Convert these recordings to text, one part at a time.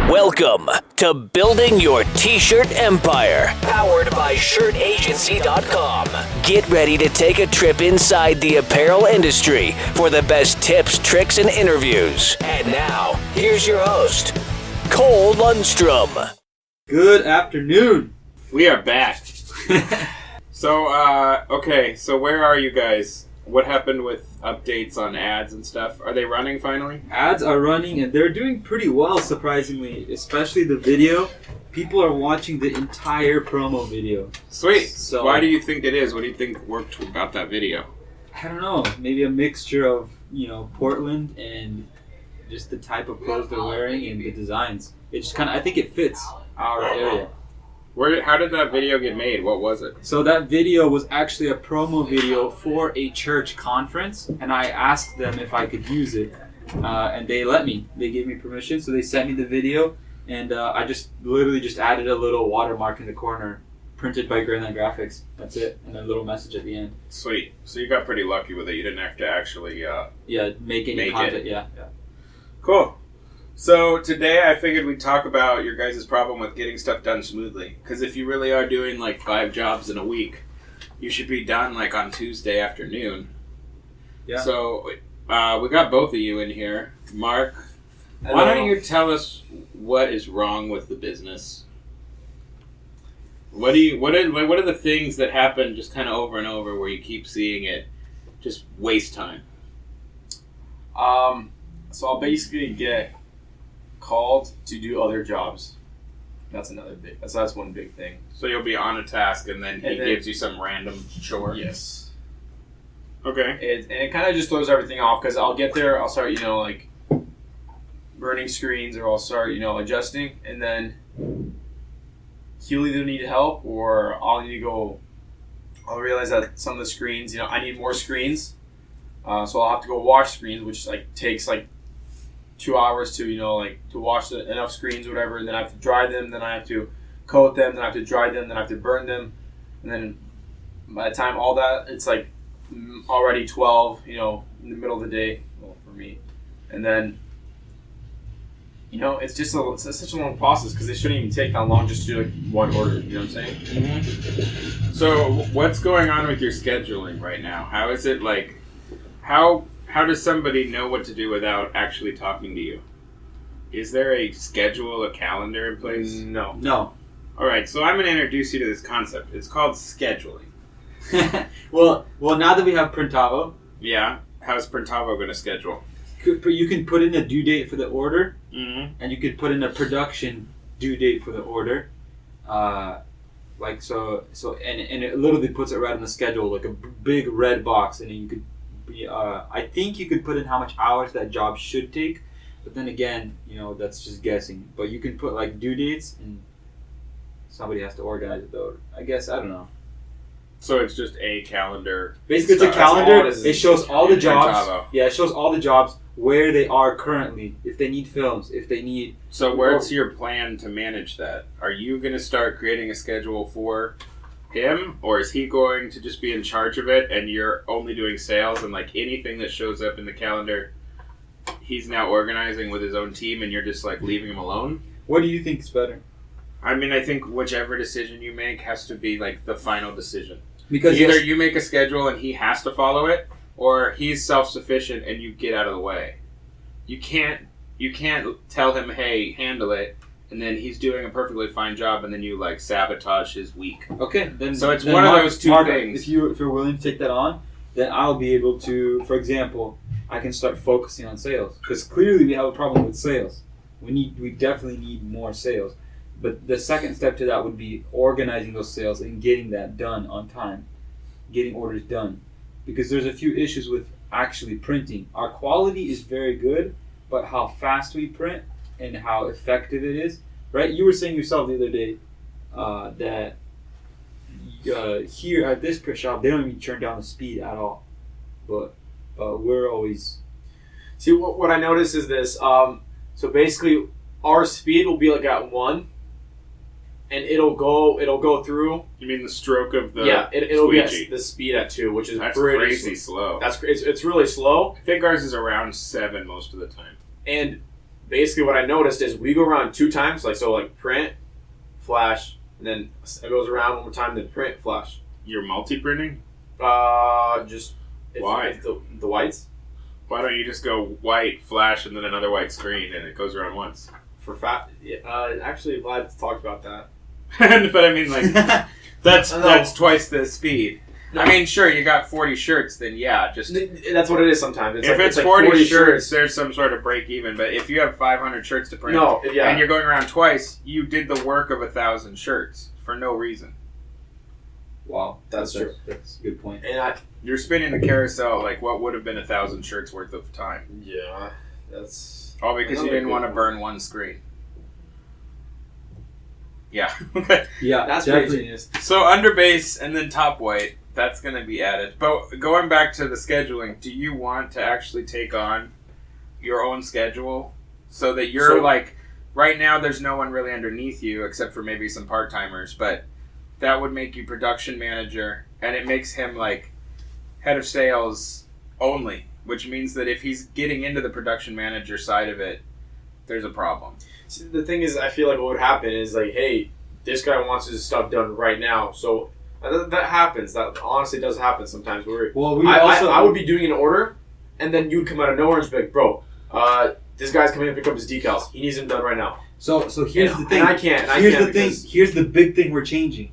Welcome to Building Your T-Shirt Empire, powered by ShirtAgency.com. Get ready to take a trip inside the apparel industry for the best tips, tricks, and interviews. And now, here's your host, Cole Lundstrom. Good afternoon. We are back. So where are you guys? What happened with updates on ads and stuff? Are they running finally? Ads are running and they're doing pretty well, surprisingly, especially the video. People are watching the entire promo video. Sweet. So, why do you think it is? What do you think worked about that video? I don't know. Maybe a mixture of, Portland and just the type of clothes they're wearing and the designs. It just I think it fits our area. How did that video get made? What was it? So that video was actually a promo video for a church conference, and I asked them if I could use it, and they let me. They gave me permission, so they sent me the video, and I just added a little watermark in the corner, printed by Grandline Graphics. That's it, and a little message at the end. Sweet. So you got pretty lucky with it. You didn't have to actually make any content. Yeah. Cool. So today I figured we'd talk about your guys' problem with getting stuff done smoothly. Because if you really are doing like 5 jobs in a week, you should be done like on Tuesday afternoon. Yeah. So we got both of you in here. Mark, Hello. Why don't you tell us what is wrong with the business? What are the things that happen just kind of over and over where you keep seeing it just waste time? So I'll basically get called to do other jobs. That's one big thing. So you'll be on a task and then he gives you some random chore? Yes. Okay. And it kind of just throws everything off because I'll get there, I'll start, burning screens, or I'll start, adjusting, and then he'll either need help or I'll realize that some of the screens, I need more screens. So I'll have to go wash screens, which takes 2 hours to to wash enough screens or whatever, and then I have to dry them, then I have to coat them, then I have to dry them, then I have to burn them, and then by the time all that, it's already 12, in the middle of the day, well, for me, and then it's just it's such a long process because it shouldn't even take that long just to do one order. You know what I'm saying? Mm-hmm. So what's going on with your scheduling right now? How is it How does somebody know what to do without actually talking to you? Is there a schedule, a calendar in place? No. All right, so I'm going to introduce you to this concept. It's called scheduling. well, now that we have Printavo, Yeah? How's Printavo going to schedule? you can put in a due date for the order, Mm-hmm. and you could put in a production due date for the order. And it literally puts it right on the schedule, like a big red box, and then you could I think you could put in how much hours that job should take, but then again, that's just guessing. But you can put due dates, and somebody has to organize it though. I guess, I don't know. So it's just a calendar. Basically, it's a calendar. It shows all the jobs. Printavo. Yeah, it shows all the jobs, where they are currently, if they need films, if they need. So where's your plan to manage that? Are you going to start creating a schedule for him, or is he going to just be in charge of it and you're only doing sales, and anything that shows up in the calendar he's now organizing with his own team and you're just leaving him alone? What do you think is better? I mean, I think whichever decision you make has to be the final decision. Because either you make a schedule and he has to follow it, or he's self-sufficient and you get out of the way. You can't tell him, hey, handle it, and then he's doing a perfectly fine job, and then you sabotage his week. Okay, then So it's then one of Mark, those two Mark, things. If you're willing to take that on, then I'll be able to. For example, I can start focusing on sales, because clearly we have a problem with sales. We definitely need more sales. But the second step to that would be organizing those sales and getting that done on time, getting orders done, because there's a few issues with actually printing. Our quality is very good, but how fast we print and how effective it is, right? You were saying yourself the other day that here at this print shop, they don't even turn down the speed at all. But we're always... See, what I noticed is this. So basically, our speed will be at 1, and it'll go through. You mean the stroke of the it'll be squeegee? at the speed at 2, which is That's pretty crazy slow. It's really slow. I think ours is around 7 most of the time. And basically what I noticed is we go around 2 times, like print, flash, and then it goes around one more time, then print, flash. You're multi-printing? Just Why? if the whites Why don't you just go white, flash, and then another white screen, and it goes around once? for fat. Actually, Vlad talked about that. But I mean, like, that's twice the speed. No. I mean, sure, you got 40 shirts, then yeah, just... That's what it is sometimes. If it's 40 shirts, there's some sort of break even. But if you have 500 shirts to print, and you're going around twice, you did the work of 1,000 shirts for no reason. Wow, that's true. That's a good point. And you're spinning the carousel like what would have been 1,000 shirts worth of time. Yeah, that's all because you didn't want to burn one screen. Yeah. Yeah, that's definitely. genius. So underbase and then top white, that's going to be added. But going back to the scheduling, do you want to actually take on your own schedule so that you're like, right now there's no one really underneath you except for maybe some part-timers, but that would make you production manager, and it makes him like head of sales only, which means that if he's getting into the production manager side of it, there's a problem. See, the thing is, I feel like what would happen is like, hey, this guy wants his stuff done right now, so that happens. That honestly does happen sometimes. I would be doing an order, and then you'd come out of nowhere and be like, bro, this guy's coming to pick up his decals. He needs them done right now. So here's the thing. And I can't. Here's the big thing we're changing.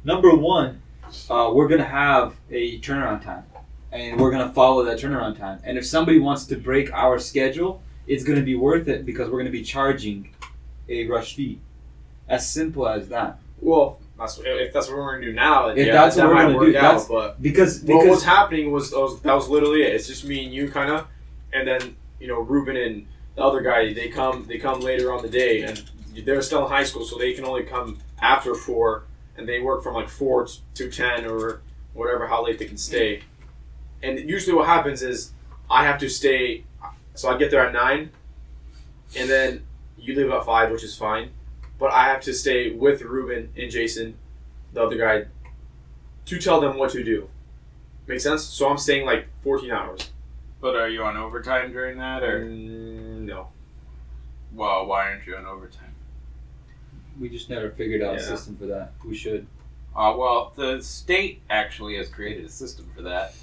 Number one, we're gonna have a turnaround time, and we're gonna follow that turnaround time. And if somebody wants to break our schedule, it's gonna be worth it because we're gonna be charging a rush fee. As simple as that. Well, if that's what we're gonna do now, if that's what we're gonna do, that's because what's happening was that was literally it. It's just me and you, kind of, and then Ruben and the other guy. They come later on the day, and they're still in high school, so they can only come after 4, and they work from like 4 to 10 or whatever, how late they can stay. And usually what happens is I have to stay, so I get there at 9, and then you leave at 5, which is fine, but I have to stay with Ruben and Jason, the other guy, to tell them what to do. Make sense? So I'm staying like 14 hours. But are you on overtime during that, or no? Well, why aren't you on overtime? We just never figured out a system for that. We should. Well, the state actually has created a system for that.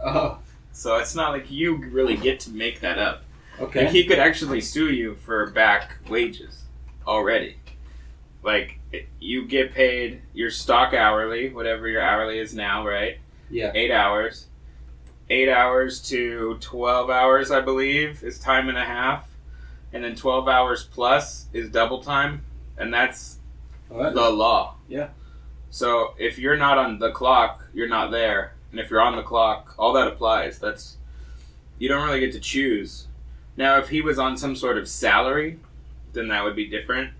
Oh. So it's not like you really get to make that up. Okay. Like, he could actually sue you for back wages already. Like, you get paid your stock hourly, whatever your hourly is now, right? Yeah. 8 hours. 8 hours to 12 hours, I believe, is time and a half. And then 12 hours plus is double time. And that's the law. Yeah. So if you're not on the clock, you're not there. And if you're on the clock, all that applies. You don't really get to choose. Now, if he was on some sort of salary, then that would be different.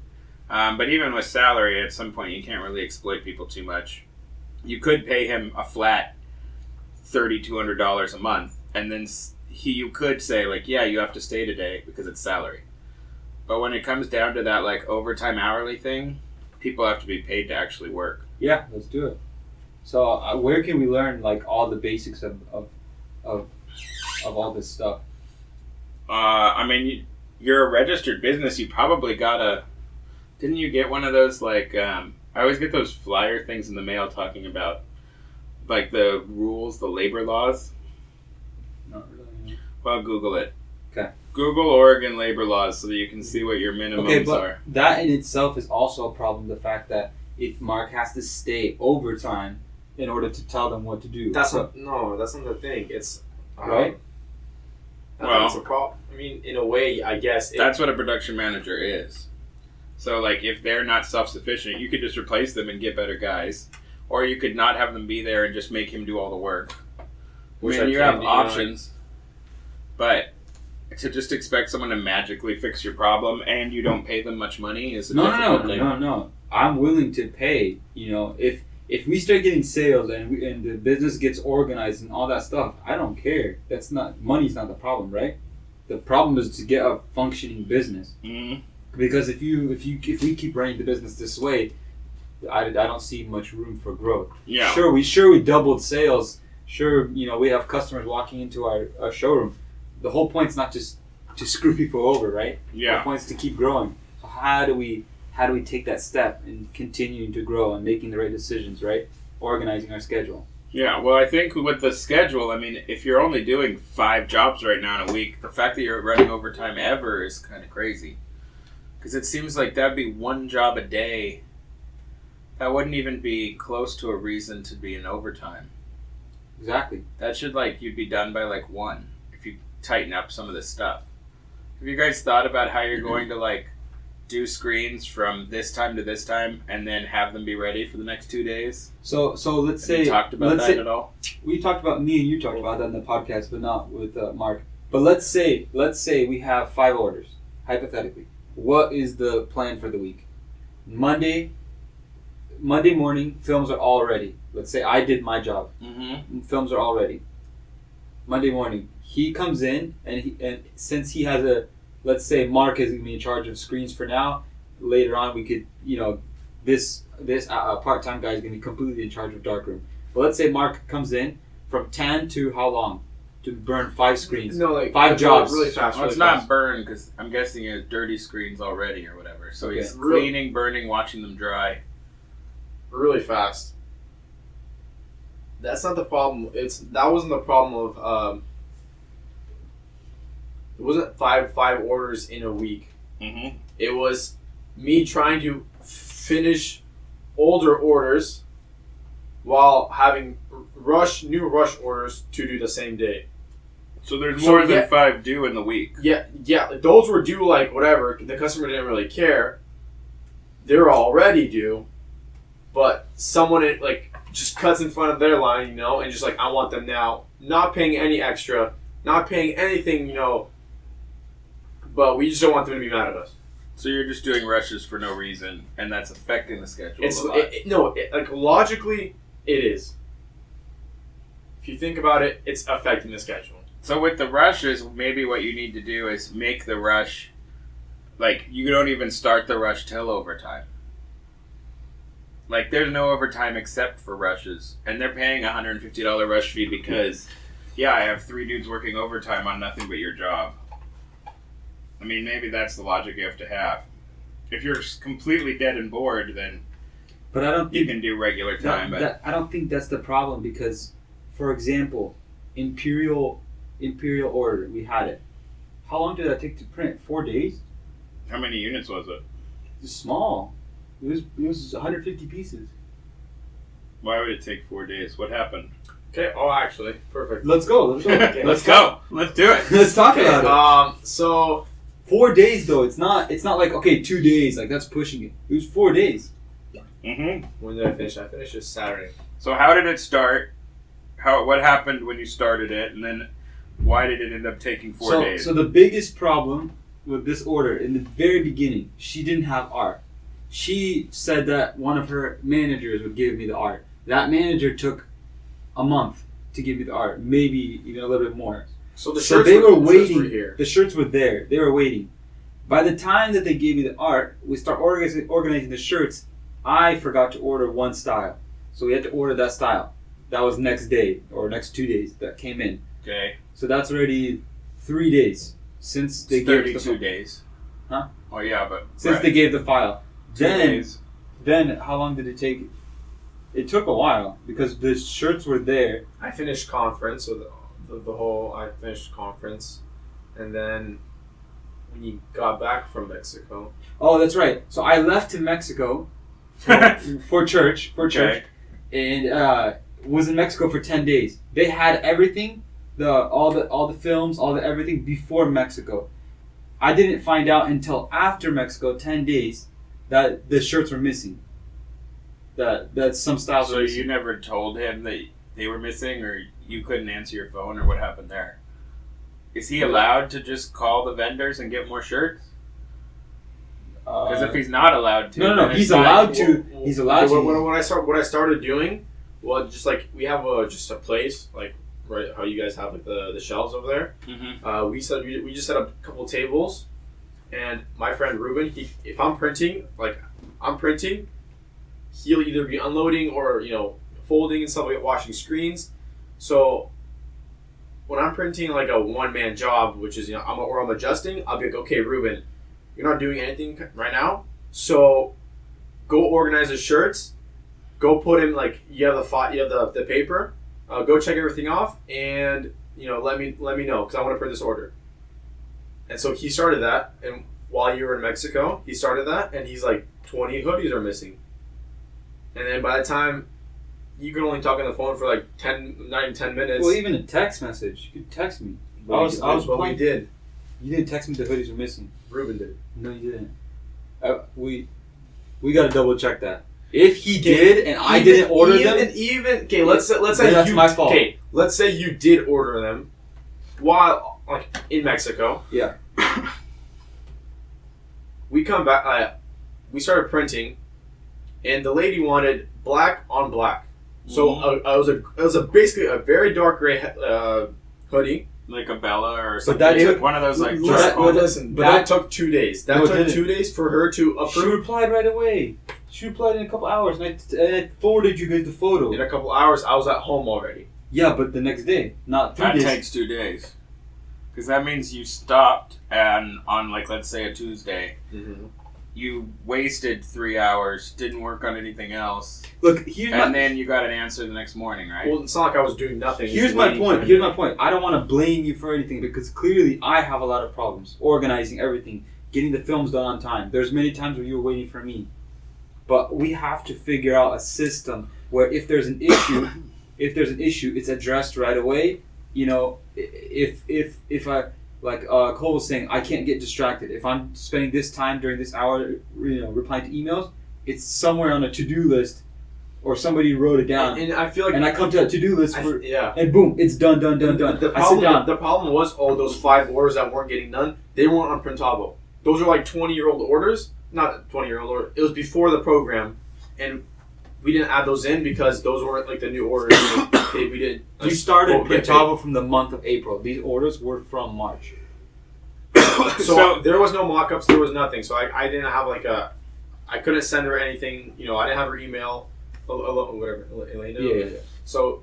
But even with salary, at some point, you can't really exploit people too much. You could pay him a flat $3,200 a month, and then you could say, like, yeah, you have to stay today because it's salary. But when it comes down to that, like, overtime hourly thing, people have to be paid to actually work. Yeah, let's do it. So where can we learn, like, all the basics of all this stuff? I mean, you're a registered business. You probably gotta... Didn't you get one of those, like... I always get those flyer things in the mail talking about, like, the rules, the labor laws. Not really. Well, Google it. Okay. Google Oregon labor laws so that you can see what your minimums are. That in itself is also a problem. The fact that if Mark has to stay overtime in order to tell them what to do. That's not the thing. It's right. That's a problem. I mean, in a way, I guess that's what a production manager is. So, like, if they're not self-sufficient, you could just replace them and get better guys, or you could not have them be there and just make him do all the work. Which you have options, but to just expect someone to magically fix your problem and you don't pay them much money is a difficult thing. No. I'm willing to pay. If we start getting sales and the business gets organized and all that stuff, I don't care. Money's not the problem, right? The problem is to get a functioning business. Mm-hmm. Because if we keep running the business this way, I don't see much room for growth. Yeah. Sure, we doubled sales. Sure, we have customers walking into our showroom. The whole point's not just to screw people over, right? Yeah. The point is to keep growing. So how do we take that step and continuing to grow and making the right decisions, right? Organizing our schedule. Yeah, well, I think with the schedule, I mean, if you're only doing 5 jobs right now in a week, the fact that you're running overtime ever is kind of crazy. Because it seems like that'd be 1 job a day. That wouldn't even be close to a reason to be in overtime. Exactly. That should, you'd be done by, 1, if you tighten up some of this stuff. Have you guys thought about how you're going to, do screens from this time to this time and then have them be ready for the next 2 days? So let's say... Have you talked about that at all? We talked about, me and you talked about that in the podcast, but not with Mark. But let's say we have 5 orders, hypothetically. What is the plan for the week? Monday morning, films are all ready. Let's say I did my job. Mm-hmm. Films are all ready. Monday morning, he comes in, and since he has let's say Mark is going to be in charge of screens for now. Later on, we could, this part-time guy is going to be completely in charge of Darkroom. But let's say Mark comes in from 10 to how long? To burn 5 screens. No, 5 jobs. Really fast. Well, Really it's fast. not burn, because I'm guessing he has dirty screens already or whatever. So Okay. he's cleaning, burning, watching them dry. Really fast. That's not the problem. That wasn't the problem of. It wasn't five orders in a week. Mm-hmm. It was me trying to finish older orders while having new rush orders to do the same day. So there's So, more than yeah. 5 due in the week. Yeah, those were due whatever. The customer didn't really care. They're already due, but someone just cuts in front of their line, and just I want them now. Not paying any extra, not paying anything, but we just don't want them to be mad at us. So you're just doing rushes for no reason, and that's affecting the schedule a lot. Logically, it is. If you think about it, it's affecting the schedule. So with the rushes, maybe what you need to do is make the rush, you don't even start the rush till overtime. There's no overtime except for rushes, and they're paying a $150 rush fee because, I have 3 dudes working overtime on nothing but your job. I mean, maybe that's the logic you have to have. If you're completely dead and bored, then But I don't you think can do regular time. I don't think that's the problem because, for example, Imperial Order, we had it. How long did that take to print? 4 days? How many units was it? It was small. It was 150 pieces. Why would it take 4 days? What happened? Okay. Oh, actually, perfect. Let's go. Okay, Let's go. Let's do it. Let's talk about it. So 4 days though. It's not like 2 days. That's pushing it. It was 4 days. Mm-hmm. when did I finish? I finished this Saturday. So how did it start? What happened when you started it, and then why did it end up taking 4 days? So the biggest problem with this order in the very beginning, she didn't have art. She said that one of her managers would give me the art. That manager took a month to give me the art, maybe even a little bit more. So They were waiting. Shirts were here. The shirts were there. They were waiting. By the time that they gave me the art, we start organizing the shirts. I forgot to order one style, so we had to order that style. That was next day or next 2 days that came in. Okay. So that's already 3 days since they It's gave 32 days. Huh? Oh yeah, but Since right. they gave the file. 2 days. Then how long did it take? It took a while because the shirts were there. I finished conference with the whole. I finished conference, and then when you got back from Mexico. Oh, that's right. So I left to Mexico for church, Okay. and was in Mexico for 10 days. They had everything, all the films, everything before Mexico. I didn't find out until after Mexico, 10 days, that the shirts were missing. That some styles So were missing. you never told him that they were missing, or you couldn't answer your phone, or what happened there? Is he allowed to just call the vendors and get more shirts? Because if he's not allowed to, No, then it's he's not- allowed to. He's allowed to. What I started doing, well, just we have just a place right how you guys have the shelves over there. Mhm. We just set up a couple tables, and my friend Ruben, if I'm printing, he'll either be unloading or folding and stuff, washing screens. So when I'm printing like a one-man job, which is I'm adjusting, I'll be like, okay, Ruben, you're not doing anything right now, so go organize the shirts, go put in like you have the paper, go check everything off, and let me know because I want to print this order. And so he started that, and while you were in Mexico, he started that, and he's like 20 hoodies are missing. And then by the time you could only talk on the phone for like 10 minutes. Well, even a text message. You could text me. We did. You didn't text me the hoodies were missing. Ruben did. No, you didn't. We got to double check that. If he did and I didn't order them, okay, let's say that's my fault. Okay, let's say you did order them while like in Mexico. Yeah. We come back. We started printing, and the lady wanted black on black. So it was basically a very dark gray hoodie. Like a Bella or But something. that took one of those like That took 2 days. That took 2 days for her to She approve. replied right away. She replied in a couple hours, and I forwarded you guys the photo. In a couple hours, I was at home already. Yeah, but the next day, not 3 That days. takes 2 days. Because that means you stopped and on like let's say a Tuesday, you wasted 3 hours, didn't work on anything else, Look, and then you got an answer the next morning, right? Well, it's not like I was doing nothing. Here's my point. I don't want to blame you for anything because clearly I have a lot of problems organizing everything, getting the films done on time. There's many times where you were waiting for me, but we have to figure out a system where if there's an issue, it's addressed right away. If I like Cole was saying, I can't get distracted. If I'm spending this time during this hour, replying to emails, it's somewhere on a to-do list. Or somebody wrote it down, and I feel like, and I come to that to-do list yeah, and boom, it's done. The problem was those 5 orders that weren't getting done. They weren't on Printavo. Those are like 20-year-old orders, not 20-year-old order. It was before the program, and we didn't add those in because those weren't like the new orders. We didn't. You started Printavo from the month of April. These orders were from March. So there was no mock-ups. There was nothing. So I didn't have I couldn't send her anything. I didn't have her email. Whatever, Elena. Yeah. So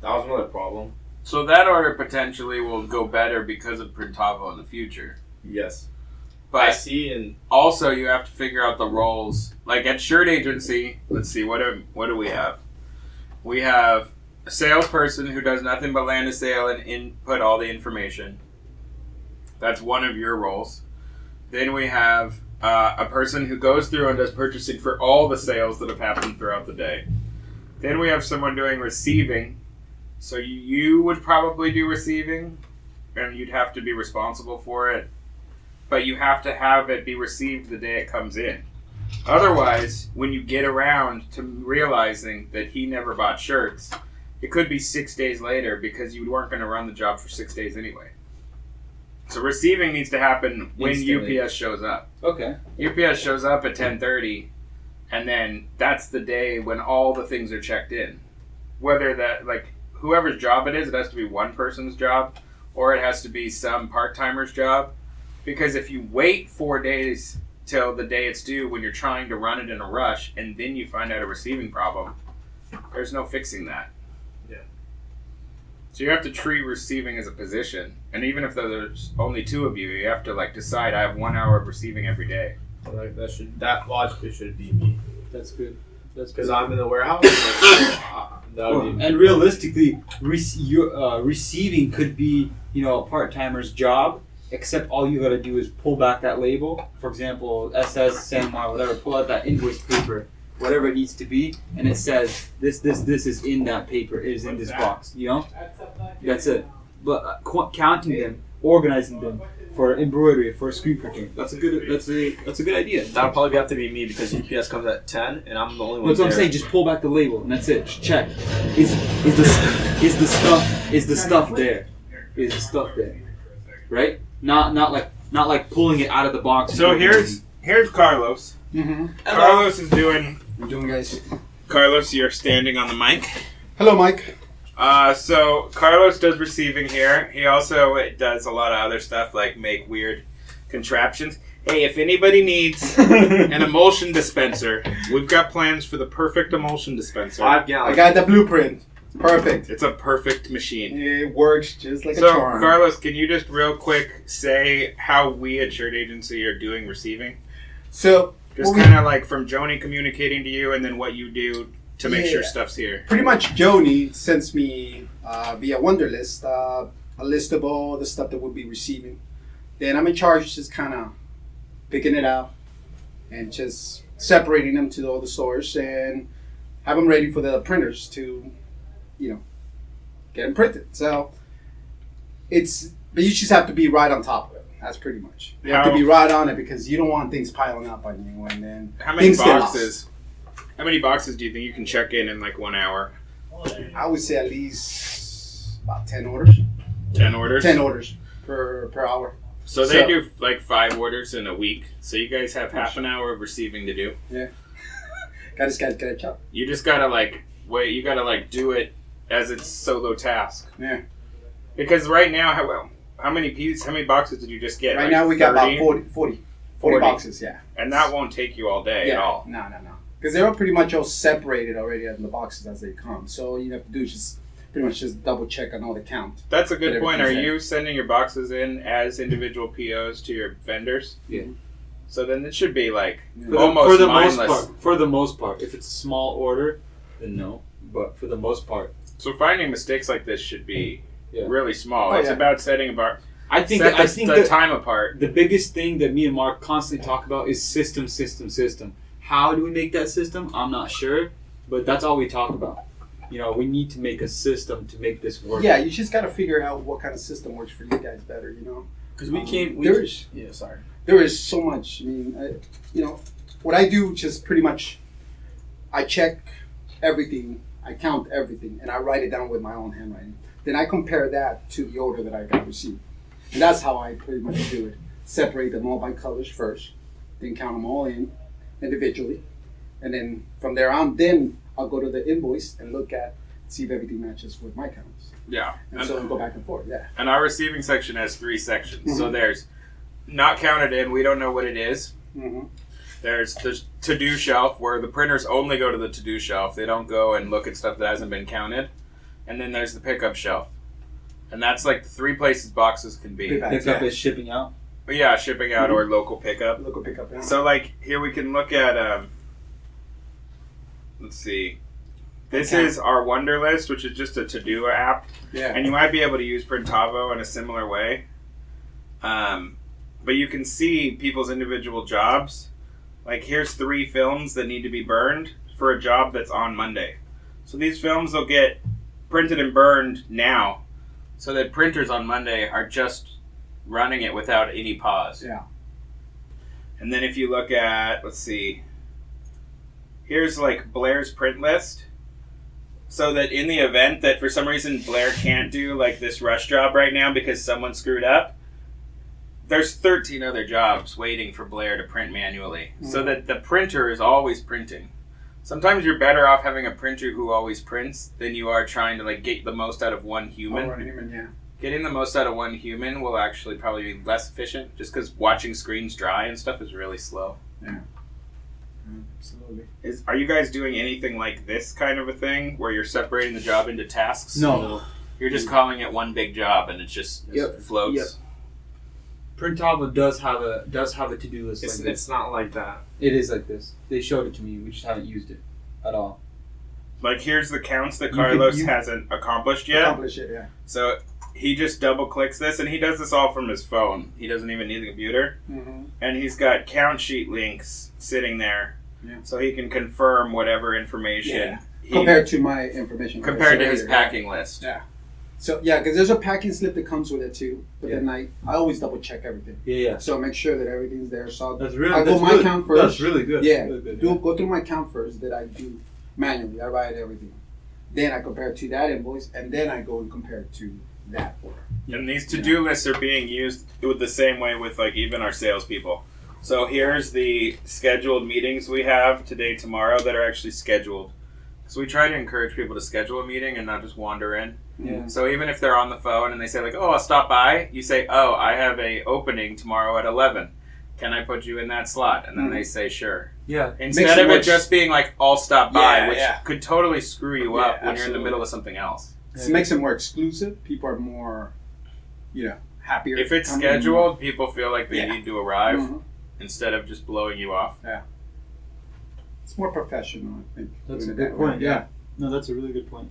that was another problem. So that order potentially will go better because of Printavo in the future. Yes. But I see, and also you have to figure out the roles. Like at Shirt Agency, let's see, what do we have? We have a salesperson who does nothing but land a sale and input all the information. That's one of your roles. Then we have a person who goes through and does purchasing for all the sales that have happened throughout the day. Then we have someone doing receiving. So you would probably do receiving, and you'd have to be responsible for it. But you have to have it be received the day it comes in. Otherwise, when you get around to realizing that he never bought shirts, it could be 6 days later because you weren't going to run the job for 6 days anyway. So receiving needs to happen when Instantly. UPS shows up. Okay. UPS shows up at 10:30, and then that's the day when all the things are checked in. Whether that, whoever's job it has to be one person's job, or it has to be some part-timer's job. Because if you wait 4 days till the day it's due when you're trying to run it in a rush, and then you find out a receiving problem, there's no fixing that. Yeah. So you have to treat receiving as a position, and even if there's only 2 of you, you have to decide I have 1 hour of receiving every day. That logically should be me. That's good. Because I'm in the warehouse. And realistically, receiving could be a part-timer's job, except all you gotta do is pull back that label. For example, SS, Sanmar, whatever. Pull out that invoice paper, whatever it needs to be, and it says this is in that paper. It is in this box. That's it. But counting them, organizing them for embroidery, for screen printing. That's a good idea. That'll probably have to be me because UPS comes at 10 and I'm the only one. That's what I'm saying. Just pull back the label and that's it. Just check. Is the stuff there? Is the stuff there? Right? Not like pulling it out of the box. So here's Carlos. Mm-hmm. Carlos is doing. How you doing, guys? Carlos, you're standing on the mic. Hello, Mike. So Carlos does receiving here. He also does a lot of other stuff like make weird contraptions. Hey, if anybody needs an emulsion dispenser, we've got plans for the perfect emulsion dispenser. 5 gallons. I got the blueprint. Perfect. It's a perfect machine. It works just like a So, charm. Carlos, can you just real quick say how we at Shirt Agency are doing receiving? So Just what kind of like from Joni communicating to you and then what you do to make sure Yeah. stuff's here. pretty much Joni sends me via Wunderlist a list of all the stuff that we'll be receiving. Then I'm in charge just kind of picking it out and just separating them to all the stores and have them ready for the printers to, get them printed. So but you just have to be right on top of it. That's pretty much. You have to How- be right on it because you don't want things piling up on you and then How many things get lost. boxes? How many boxes do you think you can check in like 1 hour? I would say at least about 10 orders. 10 orders? 10 orders per hour. So they So- do like 5 orders in a week. So you guys have half an hour of receiving to do. Guys gotta catch up. You just gotta you gotta do it as its solo task. Yeah. Because right now, how many boxes did you just get? Right Like now we got 30? about 40 boxes, yeah. And that won't take you all day at all. No. Because they're all pretty much all separated already in the boxes as they come. So all you have to do is just pretty much just double check on all the count. That's a good But point. Are everything's you sending your boxes in as individual POs to your vendors? Yeah. So then it should be like Yeah. almost for the mindless. most part. For the most part, if it's a small order, then no. But for the most part, So finding mistakes like this should be Yeah. really small. Oh, It's yeah. about setting a bar. I think Set I think the that time apart. the biggest thing that me and Mark constantly talk about is system. How do we make that system? I'm not sure, but that's all we talk about. We need to make a system to make this work. Yeah, you just gotta figure out what kind of system works for you guys better, Because we can't. There is so much. I mean, what I do just pretty much, I check everything, I count everything, and I write it down with my own handwriting. Then I compare that to the order that I got received. And that's how I pretty much do it. Separate them all by colors first, then count them all in individually. And then from there on, then I'll go to the invoice and see if everything matches with my counts. Yeah. And so I'll go back and forth, yeah. And our receiving section has 3 sections. So Mhm. there's not counted in, we don't know what it is. Mm-hmm. There's the to-do shelf where the printers only go to the to-do shelf. They don't go and look at stuff that hasn't been counted. And then there's the pickup shelf. And that's like the 3 places boxes can be. Pickup. Pick up is shipping out. But yeah, shipping out or local pickup. Local pickup, yeah. So like here we can look at let's see. This Okay. is our Wunderlist, which is just a to-do app. Yeah. And you might be able to use Printavo in a similar way. But you can see people's individual jobs. Like here's 3 films that need to be burned for a job that's on Monday. So these films will get printed and burned now. So that printers on Monday are just running it without any pause. Yeah. And then if you look at, let's see, here's like Blair's print list. So that in the event that for some reason Blair can't do like this rush job right now because someone screwed up, there's 13 other jobs waiting for Blair to print manually. So that the printer is always printing. Sometimes you're better off having a printer who always prints than you are trying to like get the most out of one human. Yeah. Getting the most out of one human will actually probably be less efficient just because watching screens dry and stuff is really slow. Absolutely. Are you guys doing anything like this kind of a thing where you're separating the job into tasks? No. You're just calling it one big job and it just floats. Yep. Printavo does have a to-do list like this. It's not like that. It is like this. They showed it to me. We just haven't used it at all. Like here's the counts that You could- Carlos you- hasn't accomplished yet. Accomplish it, yeah. So he just double clicks this and he does this all from his phone. He doesn't even need the computer. Mm-hmm. And he's got count sheet links sitting there. Yeah. So he can confirm whatever information Yeah. he Compared to my information. compared to his earlier, packing list. Yeah. So yeah, because there's a packing slip that comes with it too. But then I always double check everything. Yeah. So make sure that everything's there. So That's really. I go that's my really, count first. That's really good. Yeah. Really good, Go through my count first that I do manually. I write everything. Then I compare it to that invoice, and then I go and compare it to that order. And these to-do lists are being used with the same way with like even our salespeople. So here's the scheduled meetings we have today, tomorrow that are actually scheduled. So we try to encourage people to schedule a meeting and not just wander in. Yeah. So even if they're on the phone and they say like, "Oh, I'll stop by," you say, "Oh, I have a opening tomorrow at 11. can I put you in that slot? And then they say sure. Yeah. Instead of it just being like, I'll stop by, which yeah. could totally screw you up when you're in the absolutely. middle of something else. It makes it more exclusive. People are more, happier. If it's coming. scheduled, people feel like they Yeah. need to arrive Mhm. instead of just blowing you off. It's more professional, I think. That's a doing it good that way. point. Yeah. No, that's a really good point.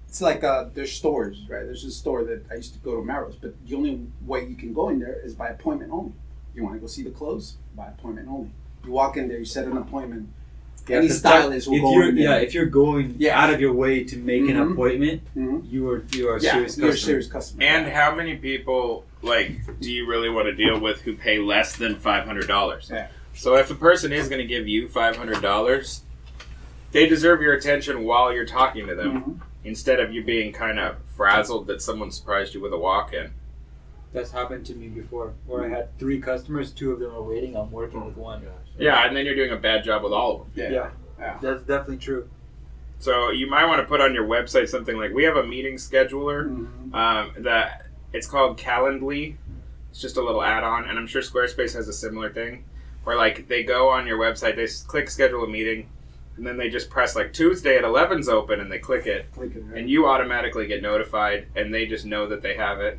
It's like there's stores, right? There's a store that I used to go to Marrows, but the only way you can go in there is by appointment only. You want to go see the clothes? By appointment only. You walk in there, you set an appointment. Any 'cause stylist will if go you're in there. if you're going out of your way to make an Mhm. appointment, Mhm. you are a serious You're a customer. serious customer. And how many people, do you really want to deal with who pay less than $500? Yeah. So if a person is going to give you $500, they deserve your attention while you're talking to them, Mhm. instead of you being kind of frazzled that someone surprised you with a walk-in. That's happened to me before, where I had 3 customers, 2 of them are waiting. I'm working with 1. Yeah, and then you're doing a bad job with all of them. Yeah. That's definitely true. So you might want to put on your website something like, we have a meeting scheduler Mhm. that it's called Calendly. It's just a little add-on, and I'm sure Squarespace has a similar thing, where they go on your website, they click schedule a meeting, and then they just press Tuesday at 11's open, and they click it, Click it, right? and you automatically get notified, and they just know that they have it.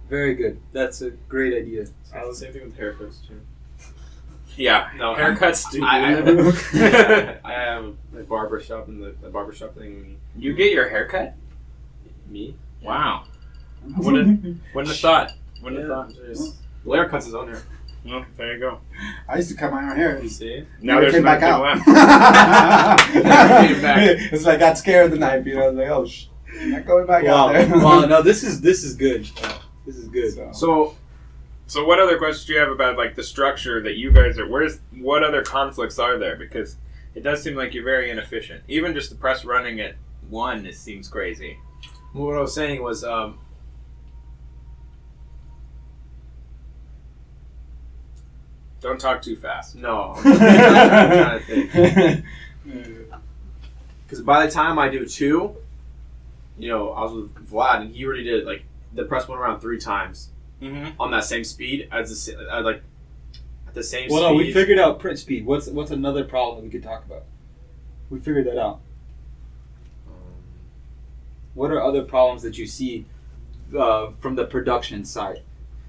Very good. That's a great idea. I do the same thing with haircuts too. Yeah, No, haircuts do. I have a barber shop and the barber shop thing. You get your haircut? Me? Wow. Wouldn't have thought. Wouldn't have thought. Blair cuts his own hair. Well, there you go. I used to cut my own hair. You see? Now Never there's came back nothing out. left. Never came back. It's like I got scared the night, I was like, oh, I'm not going back Wow. out there. Wow. No, this is good. This is good. So what other questions do you have about the structure that you guys are? What other conflicts are there? Because it does seem like you're very inefficient. Even just the press running at 1, it seems crazy. Well, what I was saying was, Don't talk too fast. no. I'm trying to think. Because by the time I do 2, I was with Vlad, and he already did the press went around 3 times Mm-hmm. on that same speed at the same Well, speed. no, we figured out print speed. What's another problem we could talk about? We figured that out. What are other problems that you see from the production side?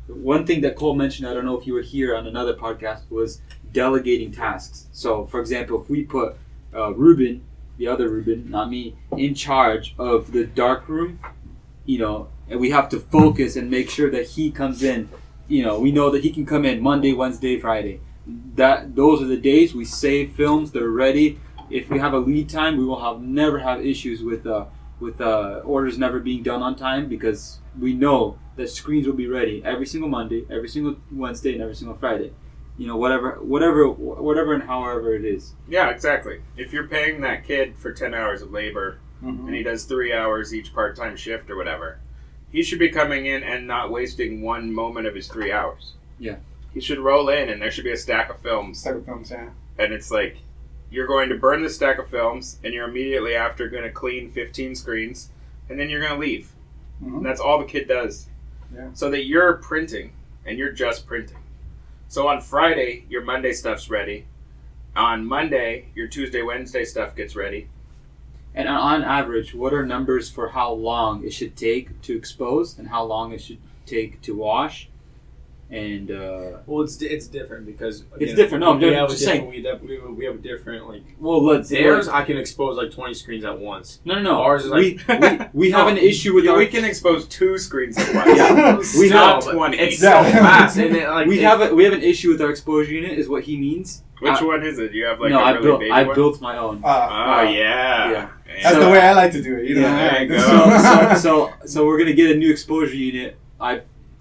One thing that Cole mentioned, I don't know if you were here on another podcast, was delegating tasks. So, for example, if we put Ruben, the other Ruben, not me, in charge of the darkroom, and we have to focus and make sure that he comes in. We know that he can come in Monday, Wednesday, Friday. Those are the days we save films. They're ready. If we have a lead time, we will never have issues with orders never being done on time, because we know that screens will be ready every single Monday, every single Wednesday, and every single Friday. Whatever and however it is. Yeah, exactly. If you're paying that kid for 10 hours of labor, Mhm. and he does 3 hours each part-time shift or whatever, he should be coming in and not wasting 1 moment of his 3 hours. Yeah. He should roll in, and there should be a stack of films. Stack of films, yeah. And it's you're going to burn the stack of films, and you're immediately after going to clean 15 screens, and then you're going to leave. Mhm. And that's all the kid does. Yeah. So that you're printing, and you're just printing. So on Friday, your Monday stuff's ready. On Monday, your Tuesday, Wednesday stuff gets ready. And on average, what are numbers for how long it should take to expose and how long it should take to wash? And Well, it's different because It's different. No, I'm we have just a saying. different, we have a different theirs. I can expose 20 screens at once. No. Ours is we have an issue with our. we can expose 2 screens at once. Yeah. We Not have 20. It's Yeah. so fast, and it, we have an issue with our exposure unit, is what he means. Which one is it? You have No, a really baby I one? built my own. Oh, yeah. Yeah. That's So- the way I like to do it. There you go. So we're gonna get a new exposure unit.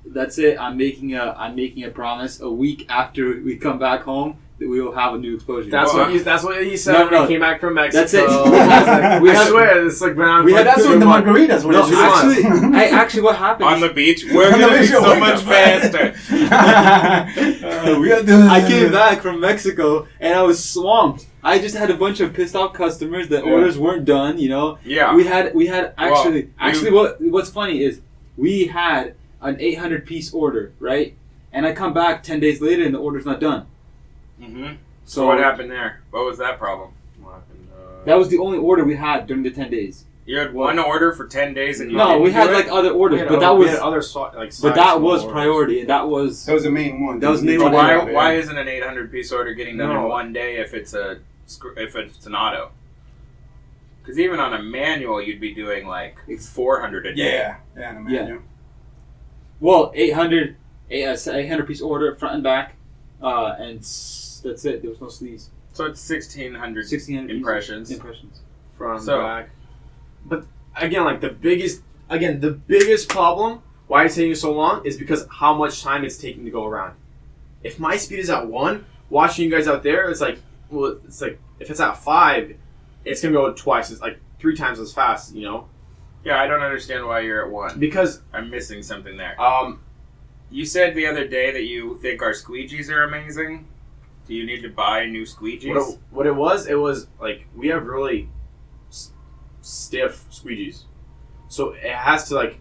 That's it. I'm making a promise. A week after we come back home, that we will have a new exposure That's unit. what he said No, when no. he came back from Mexico. That's it. We We have- swear, it's brown. we have- That's when the margaritas were. No, the actually, what happened? On the beach, we're going to be so much faster. we have to. I came back from Mexico and I was swamped. I just had a bunch of pissed off customers that orders weren't done. Yeah. We had actually. Well, What's funny is we had an 800 piece order, right? and I come back 10 days later and the order's not done. Mm-hmm. So So what happened there? What was that problem? What happened? That was the only order we had during the 10 days. You had one order for 10 days and you No, didn't we had do like it? other orders, We had but other- that we was had other but that was priority, and that was That was the main one. That was the main But one. why, Yeah. why isn't an 800 piece order getting done in No. one day if it's an auto? Because even on a manual, you'd be doing like 400 a day. Yeah, no, Yeah. man. well 800 piece order front and back, and that's it. There was no sleeves. So it's 1,600 1600 impressions. Impressions. From So- back. But again, like the biggest problem why it's taking so long is because how much time it's taking to go around. If my speed is at 1, watching you guys out there, it's like if it's at 5, it's gonna go twice. It's like 3 times as fast, you know. Yeah, I don't understand why you're at 1. Because I'm missing something there. um, You said the other day that you think our squeegees are amazing. Do you need to buy new squeegees? what it was like we have really stiff squeegees, so it has to like.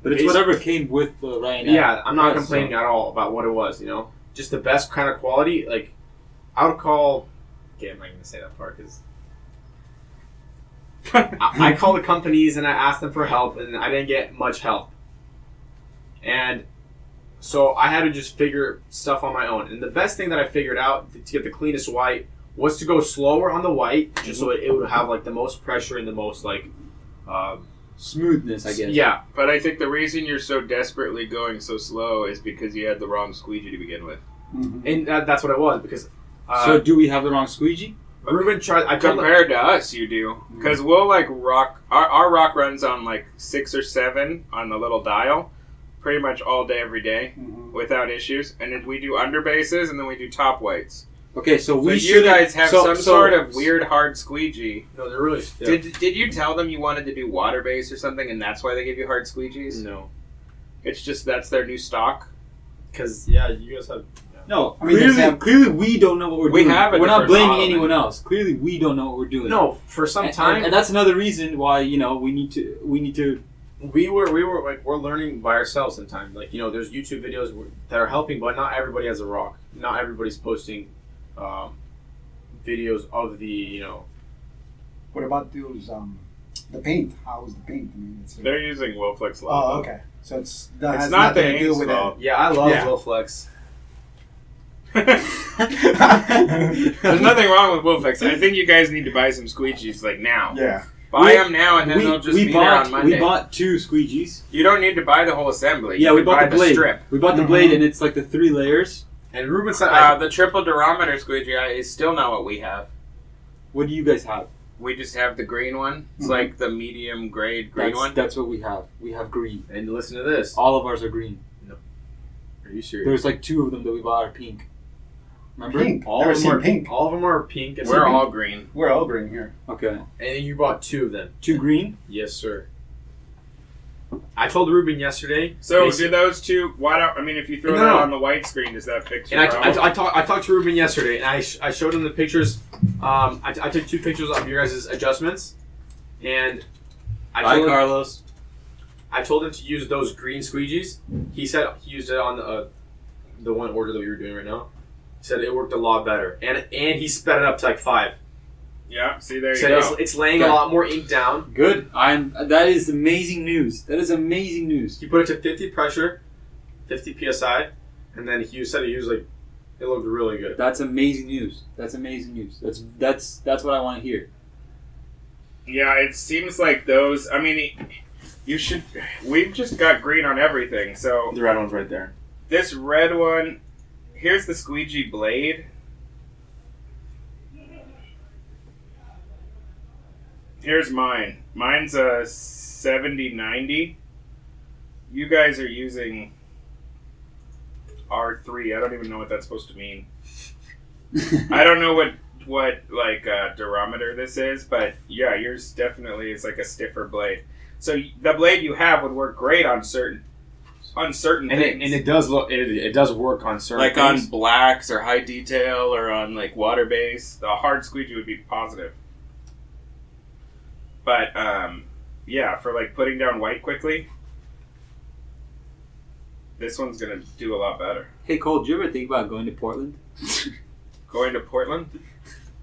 But it's Basic- whatever came with the Ryan. Yeah, I'm not press, complaining so- at all about what it was. You know, just the best kind of quality. Like, I would call. Okay, I'm not going to say that part because I called the companies and I asked them for help, and I didn't get much help. And so I had to just figure stuff on my own. And the best thing that I figured out to get the cleanest white was to go slower on the white, just so it would have like the most pressure and the most like. Smoothness, I guess. Yeah, But I think the reason you're so desperately going so slow is because you had the wrong squeegee to begin with. Mhm. and that's what it was because. So do we have the wrong squeegee? Ruben tried. I told him, Compared to us, you do. Because we'll like rock. Our rock runs on like 6 or 7 on the little dial, pretty much all day, every day, Mhm. without issues. And then we do underbases and then we do top whites. Okay, so So we you should guys have some sort of weird hard squeegee. no, they're really stiff. Did you tell them you wanted to do water base or something, and that's why they give you hard squeegees? No, It's just that's their new stock. because you guys have. No, I mean, clearly we don't know what we're We doing. have a We're not different blaming model, anyone man. else. Clearly we don't know what we're doing. No, for some time and that's another reason why we need to. we were like we're learning by ourselves. Sometimes there's YouTube videos that are helping, but not everybody has a rock. Not everybody's posting videos of the What about those the paint? How is the paint? I mean, it's They're using Wilflex logo. oh, okay. So it's that It's has not nothing the to do ink's with fault. Yeah, I love Yeah. Wilflex. There's nothing wrong with Wilflex. I think you guys need to buy some squeegees like now. Yeah. Buy them now, and then they'll just be there on Monday. We bought 2 squeegees. You don't need to buy the whole assembly. Yeah, You we can bought buy the blade. strip. We bought the Mhm. blade, and it's like the 3 layers. And Ruben said, The triple durometer squeegee is still not what we have. What do you guys have? We just have the green one. It's Mhm. like the medium grade green one. That's what we have. We have green. and listen to this. All of ours are green. Are you serious? There's like 2 of them that we bought are pink. Remember? Pink. all Never of them seen are pink. All of them are pink. And We're all green. We're all green here. Okay. And then you bought 2 of them. 2 green. Yes, sir. I told Ruben yesterday. So basi- do those two? Why don't? I mean, if you throw No, that no. on the white screen, does that fix your And problem? I talked to Ruben yesterday, and I showed him the pictures. I took 2 pictures of your guys' adjustments, and Bye, Carlos. I told him to use those green squeegees. He said he used it on the one order that we were doing right now. He said it worked a lot better, and he sped it up to like 5. Yeah. See, there He you said go. it's laying Okay. a lot more ink down. Good. That is amazing news. That is amazing news. He put it to 50 pressure, 50 psi, and then he said it looked really good. That's amazing news. That's amazing news. That's what I want to hear. Yeah, it seems like those. I mean, you should. We've just got green on everything. So The red one's right there. this red one, here's the squeegee blade. Here's mine. Mine's a 7090. You guys are using R3. I don't even know what that's supposed to mean. I don't know what like durometer this is, but yeah, yours definitely is like a stiffer blade. So the blade you have would work great on certain And things. it does look it does work on certain like things. on blacks or high detail or on like water base. The hard squeegee would be positive. But yeah, for like putting down white quickly, This one's gonna do a lot better. Hey Cole, did you ever think about going to Portland? Going to Portland?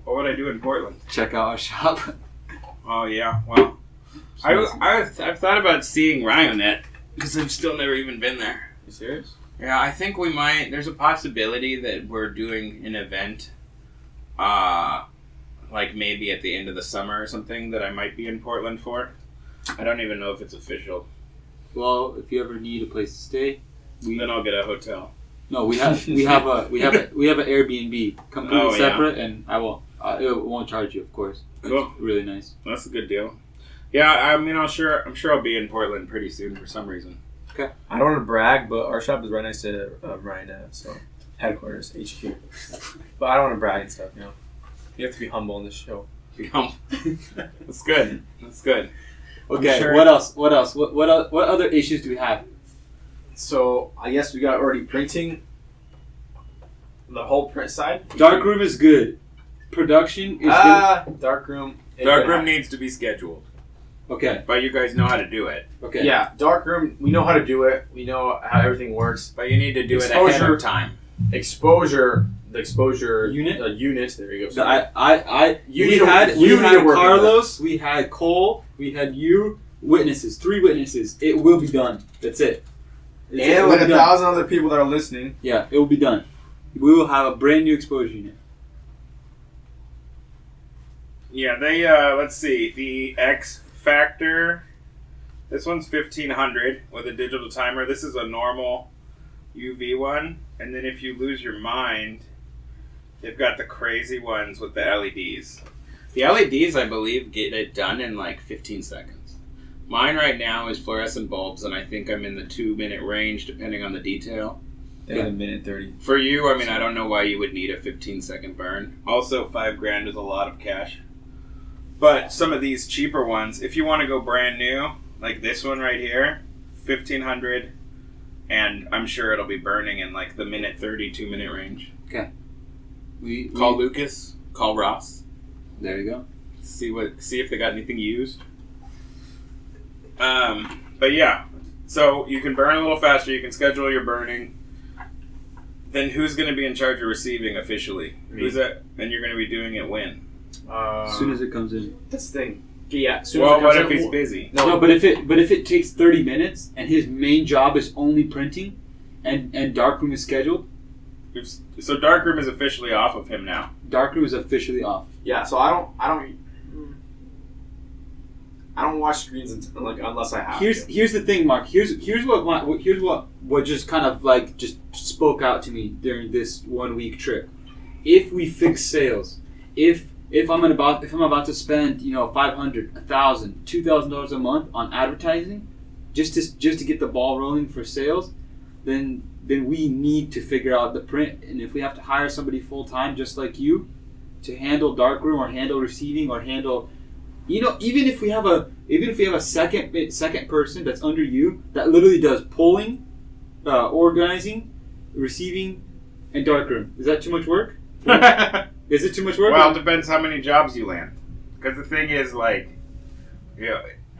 What would I do in Portland? Check out our shop. Oh yeah, well, I've thought about seeing Ryonet because I've still never even been there. You serious? Yeah, I think we might. There's a possibility that we're doing an event, like maybe at the end of the summer or something that I might be in Portland for. I don't even know if it's official. Well, if you ever need a place to stay, Then I'll get a hotel. no, we have an Airbnb completely separate, and I won't. It won't charge you, of course. Cool. It's really nice. That's a good deal. Yeah, I mean, I'm sure I'll be in Portland pretty soon for some reason. I don't want to brag, but our shop is right next to Ryan, so headquarters, HQ. But I don't want to brag and stuff, you know. You have to be humble in this show. That's good. That's good. Okay. Sure. What else? What other issues do we have? So I guess we got already printing. The whole print side. Darkroom is good. Production is good. Darkroom. Darkroom needs to be scheduled, Okay. but you guys know how to do it. Okay. Yeah, Darkroom. We know how to do it. We know how everything works. But you need to do it ahead Exposure. of time. Exposure. The exposure Unit? unit. There you go. So You we need to- had you need to work on Carlos, we had Cole, we had you, witnesses, 3 witnesses. It will be done. That's it. and with 1,000 other people that are listening. Yeah, it will be done. We will have a brand new exposure unit. Yeah, they let's see, the X Factor. This one's 1500 with a digital timer. This is a normal UV one, and then if you lose your mind, they've got the crazy ones with the LEDs. The LEDs, I believe, get it done in like 15 seconds. Mine right now is fluorescent bulbs, and I think I'm in the 2-minute range, depending on the detail. They have a minute 30. For you, I mean, I don't know why you would need a 15-second burn. Also, $5,000 is a lot of cash. But some of these cheaper ones, if you want to go brand new, like this one right here, 1500, and I'm sure it'll be burning in like the minute 30, 2-minute range. We Call Lucas, call Ross, There you go. see if they got anything used. But yeah, so you can burn a little faster. You can schedule your burning. Then who's going to be in charge of receiving officially? Me. Who's that? And you're going to be doing it when? As soon as it comes in. That's the thing. Yeah. As soon Well, as it what comes if in, he's busy? No, but if it takes 30 minutes and his main job is only printing, and Darkroom is scheduled, So Darkroom is officially off of him now. Darkroom is officially off. Yeah. So I don't watch screens unless I have. Here's the thing, Mark. Here's what just kind of like just spoke out to me during this 1 week trip. If we fix sales, if I'm about to spend $500, $1,000, $2,000 a month on advertising, just to get the ball rolling for sales, then we need to figure out the print. And if we have to hire somebody full time, just like you, to handle Darkroom or handle receiving or handle, even if we have a second person that's under you that literally does polling, organizing, receiving, and Darkroom, is that too much work? Is it too much work? Well, it depends how many jobs you land. Because the thing is,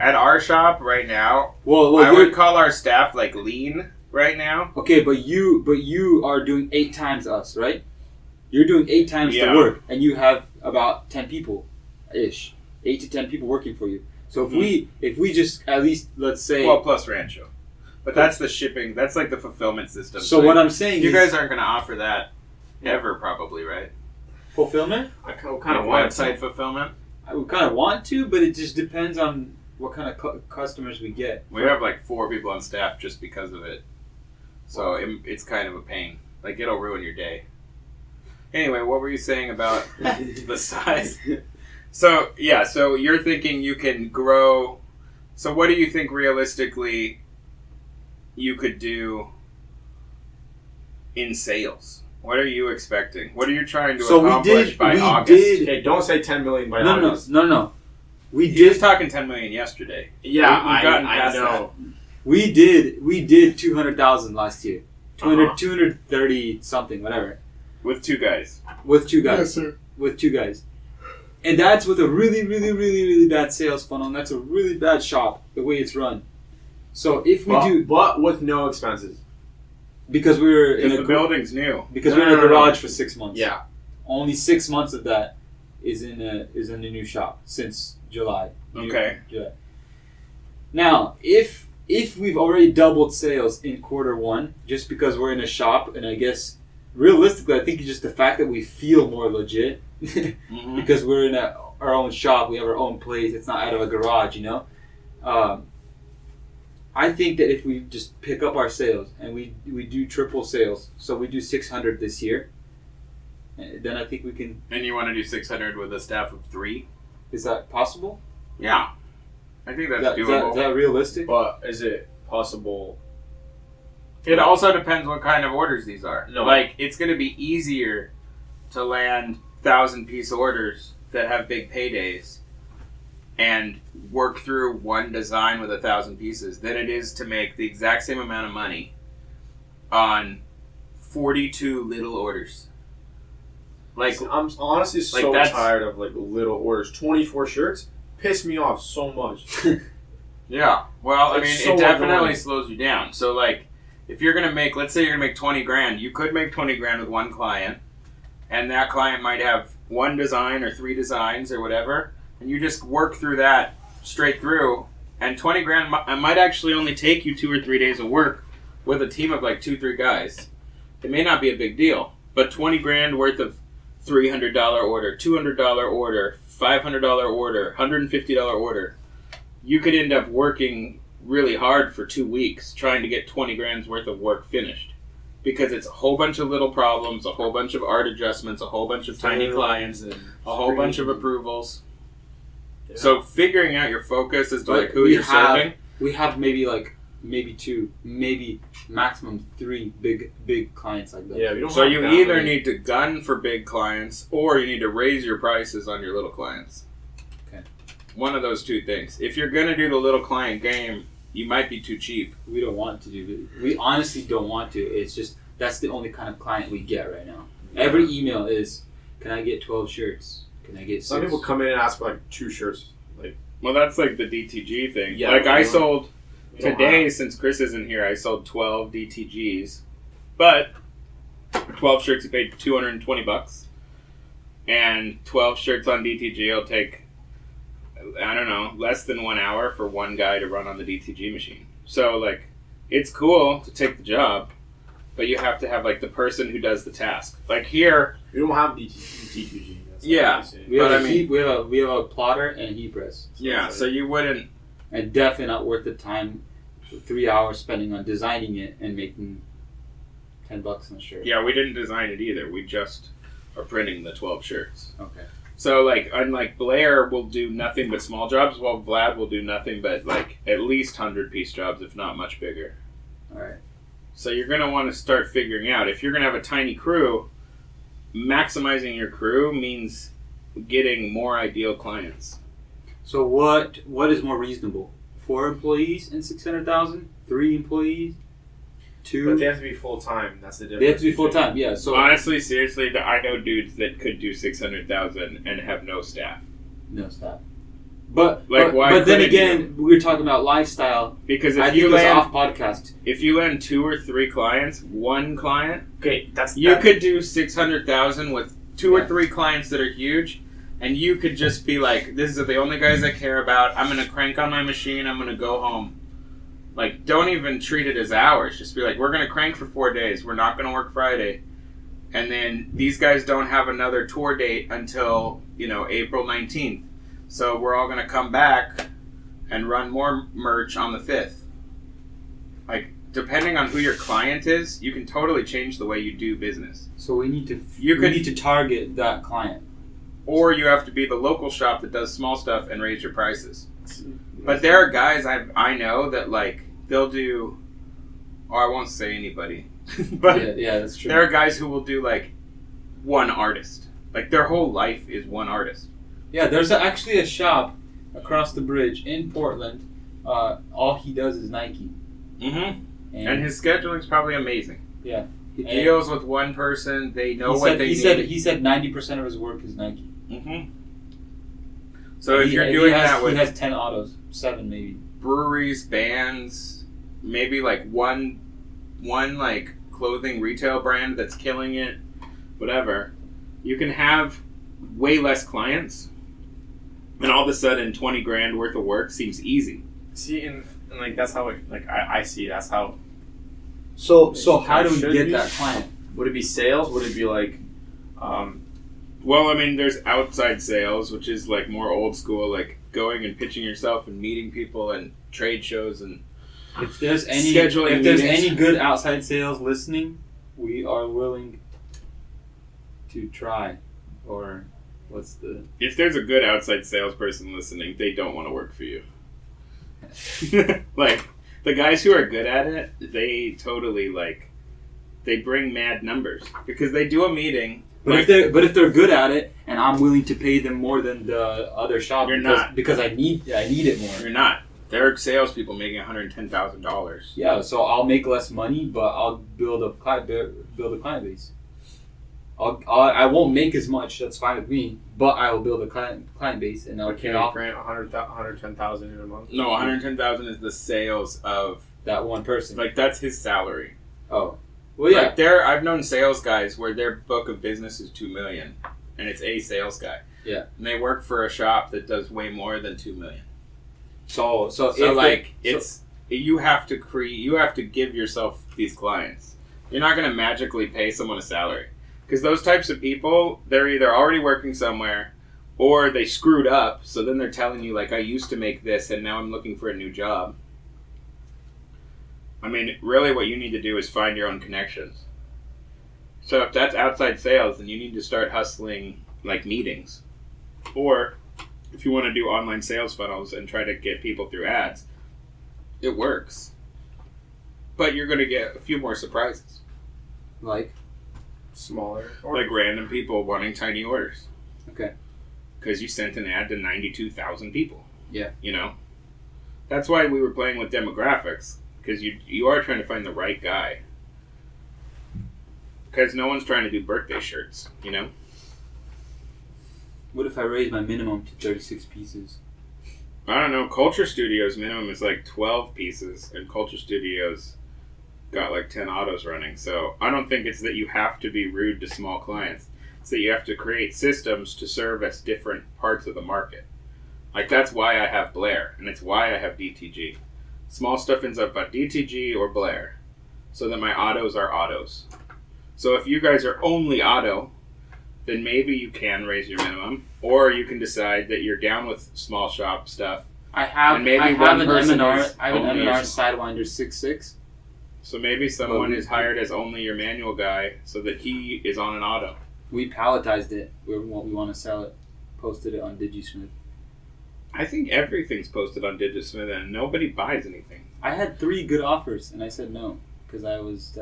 at our shop right now, I would call our staff lean right now. Okay, but you are doing 8 times us, right? You're doing 8 times the work, and you have about 10 people, ish, 8 to 10 people working for you. So if we just at least let's say, well, plus Rancho, but that's the shipping. That's like the fulfillment system. So what I'm saying you is, guys aren't going to offer that ever, probably, right? Fulfillment? I kind of want website fulfillment. I would kind of want to, but it just depends on what kind of customers we get. We have 4 people on staff just because of it, so it's kind of a pain. It'll ruin your day. Anyway, what were you saying about the size? So you're thinking you can grow. So what do you think realistically you could do in sales? What are you expecting? What are you trying to accomplish by August? Okay, don't say 10 million by No, August. no. He was talking 10 million yesterday. Yeah, We've gotten I past know. We did 200,000 last year. 200, Uh-huh. 230 something, whatever. With 2 guys. With 2 guys. Yes, sir. With 2 guys. And that's with a really, really, really, really bad sales funnel. And that's a really bad shop, the way it's run. So if we do... But with no expenses. because we were in Because a the building's new. because No, we're in a no, no, garage no. for 6 months. Yeah. Only 6 months of that is in the new shop since July. Okay. July. Now, if we've already doubled sales in quarter one, just because we're in a shop, and I guess realistically, I think it's just the fact that we feel more legit Mm-hmm. because we're in our own shop, we have our own place. It's not out of a garage, you know. I think that if we just pick up our sales and we do triple sales, so we do 600 this year, then I think we can. And you want to do 600 with a staff of 3? Is that possible? Yeah. I think that's Is doable. that realistic? But is it possible? It also depends what kind of orders these are. No. Like, it's going to be easier to land 1,000-piece orders that have big paydays and work through one design with 1,000 pieces than it is to make the exact same amount of money on 42 little orders. Like, I'm honestly like so that's- tired of like little orders. 24 shirts piss me off so much. yeah. Well, I It's mean, so it definitely annoying. slows you down. So, like, if you're going to make, let's say you're going to make 20 grand, you could make 20 grand with one client, and that client might have one design or 3 designs or whatever, and you just work through that straight through, and 20 grand might actually only take you 2 or 3 days of work with a team of like 2-3 guys. It may not be a big deal, but 20 grand worth of $300 order, $200 order, $500 order, $150 order, you could end up working really hard for 2 weeks trying to get 20 grand's worth of work finished, because it's a whole bunch of little problems, a whole bunch of art adjustments, a whole bunch of tiny clients, and a whole bunch of approvals. Yeah. So figuring out your focus as to like But who you're serving. We have maybe 2, maybe maximum 3 big clients like that. Yeah, we don't So have you that either many. need to gun for big clients, or you need to raise your prices on your little clients. Okay. One of those 2 things. If you're gonna do the little client game, you might be too cheap. We don't want to do it. We honestly don't want to. It's just that's the only kind of client we get right now. Every email is, "Can I get 12 shirts? Can I get 6?" Some people come in and ask for like 2 shirts. Like, Well, that's like the DTG thing. Yeah, like we I don't- sold we don't today, have- since Chris isn't here, I sold 12 DTGs, but for 12 shirts you paid $220, and 12 shirts on DTG will take, I don't know, less than 1 hour for one guy to run on the DTG machine. So like, it's cool to take the job, but you have to have like the person who does the task. Like here, we don't have DTG. That's Yeah. what I'm saying. We have But a I mean- heat, we have a plotter and a heat press. yeah, so you wouldn't. And definitely not worth the time for 3 hours spending on designing it and making $10 on a shirt. Yeah, we didn't design it either. We just are printing the 12 shirts. Okay. So, like, unlike Blair will do nothing but small jobs, while Vlad will do nothing but, like, at least 100-piece jobs, if not much bigger. All right. So you're going to want to start figuring out, if you're going to have a tiny crew, maximizing your crew means getting more ideal clients. So what is more reasonable? 4 employees and 600,000? 3 employees? 2? But they have to be full time. That's the difference. They have to be full time. Yeah. So Honestly, seriously, I know dudes that could do 600,000 and have no staff. no stop. But Like, why But then couldn't again, we were talking about lifestyle. Because I if think you it was land, off podcast. if you land 2 or 3 clients, one client, Okay, that's you that- could do 600,000 with 2 Yeah. or 3 clients that are huge, and you could just be like, "This is the only guys I care about. I'm gonna crank on my machine. I'm gonna go home." Like, don't even treat it as hours. Just be like, "We're gonna crank for 4 days. We're not gonna work Friday." And then these guys don't have another tour date until April 19th. So we're all gonna come back and run more merch on the 5th. Like, depending on who your client is, you can totally change the way you do business. So we need to You we could- need to target that client. Or you have to be the local shop that does small stuff and raise your prices. But there are guys I know that, like, they'll do... Oh, I won't say anybody. But yeah, that's true. there are guys who will do, like, one artist. Like, their whole life is one artist. Yeah, there's actually a shop across the bridge in Portland. All he does is Nike. Mm-hmm. And his scheduling's probably amazing. Yeah. He And deals with one person. They know he what said, they he need. said 90% of his work is Nike. Mm-hmm. So And if he- you're and doing he has, that with he has 10 autos, 7 maybe. breweries, bands, maybe like one like clothing retail brand that's killing it, whatever, you can have way less clients, and all of a sudden 20 grand worth of work seems easy. See, and like that's how it, like I see that's how. So how do we Should get be. that client? Would it be sales? Would it be like, Well, I mean, there's outside sales, which is like more old school, like going and pitching yourself and meeting people and trade shows and If there's any scheduling if there's meetings. any good outside sales listening, we are willing to try. Or what's the If there's a good outside salesperson listening, they don't want to work for you. Like, the guys who are good at it, they totally, like, they bring mad numbers. Because they do a meeting. But if they're good at it, and I'm willing to pay them more than the other shop, You're because, not. because I need it more. You're not. There are salespeople making $110,000. Yeah, so I'll make less money, but I'll build a client base. I won't make as much. That's fine with me, but I will build a client base, and I'll can you grant 110,000 in a month? No, $110,000 is the sales of, that one person. like, that's his salary. Oh, well, yeah. Like, I've known sales guys where their book of business is $2 million, and it's a sales guy. Yeah. And they work for a shop that does way more than $2 million. So You have to give yourself these clients. You're not going to magically pay someone a salary. Because those types of people, they're either already working somewhere or they screwed up. So then they're telling you, like, I used to make this and now I'm looking for a new job. I mean, really what you need to do is find your own connections. So if that's outside sales, then you need to start hustling, like, meetings. Or if you want to do online sales funnels and try to get people through ads, it works. But you're going to get a few more surprises. like, Smaller. Like random people wanting tiny orders. okay. Because you sent an ad to 92,000 people. Yeah. You know? That's why we were playing with demographics. Because you are trying to find the right guy. Because no one's trying to do birthday shirts, you know? What if I raise my minimum to 36 pieces? I don't know. Culture Studios minimum is like 12 pieces. And Culture Studios got like 10 autos running. So I don't think it's that you have to be rude to small clients. It's that you have to create systems to service different parts of the market. Like, that's why I have Blair, and it's why I have DTG. Small stuff ends up at DTG or Blair, so that my autos are autos. So if you guys are only auto, then maybe you can raise your minimum, or you can decide that you're down with small shop stuff. I have And maybe I have one an person M&R. is I have an only M&R your- Sidewinder 6.6. So maybe someone is hired as only your manual guy, so that he is on an auto. We palletized it. We want to sell it. Posted it on DigiSmith. I think everything's posted on Digismith, and nobody buys anything. I had 3 good offers, and I said no because I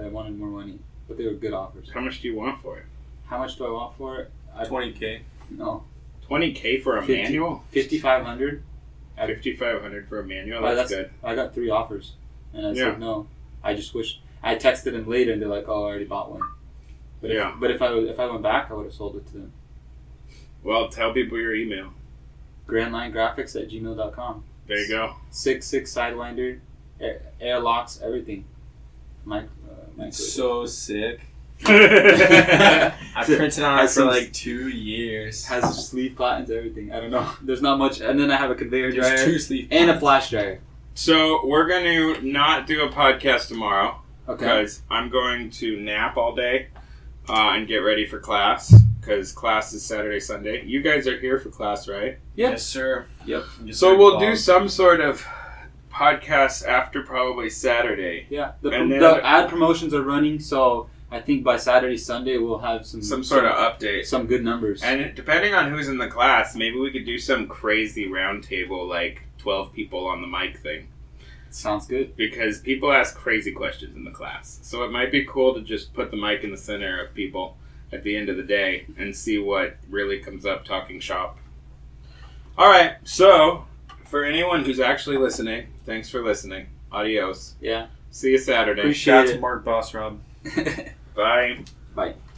wanted more money, but they were good offers. How much do you want for it? How much do I want for it? 20K. No, $20K for a 50. manual? 5,500. $5,500 for a manual? Well, That's good. I got 3 offers, and I Yeah. said no. I just wish I texted them later, and they're like, "Oh, I already bought one." But Yeah. if I went back, I would have sold it to them. Well, tell people your email. Grandline Graphics at gmail.com. There you go. 6.6 Sidewinder, air locks, everything. So sick. I I printed on it Has for some- like 2 years. Has sleeve buttons, everything. I don't know. There's not much. And then I have a conveyor There's dryer 2 sleeve and a buttons. flash dryer. So we're going to not do a podcast tomorrow Okay. because I'm going to nap all day and get ready for class because class is Saturday, Sunday. You guys are here for class, right? Yeah. Yes, sir. Yep. Yes, So sir, we'll Bob. do some sort of podcast after probably Saturday. Yeah. And then- The ad promotions are running, so I think by Saturday, Sunday, we'll have some Sort of update. some good numbers. And depending on who's in the class, maybe we could do some crazy roundtable, like 12 people on the mic thing. Sounds good. Because people ask crazy questions in the class. So it might be cool to just put the mic in the center of people at the end of the day and see what really comes up talking shop. Alright, so for anyone who's actually listening, thanks for listening. Adios. Yeah. See you Saturday. Appreciate Shout out it. to Mark Boss Rob. Bye. Bye.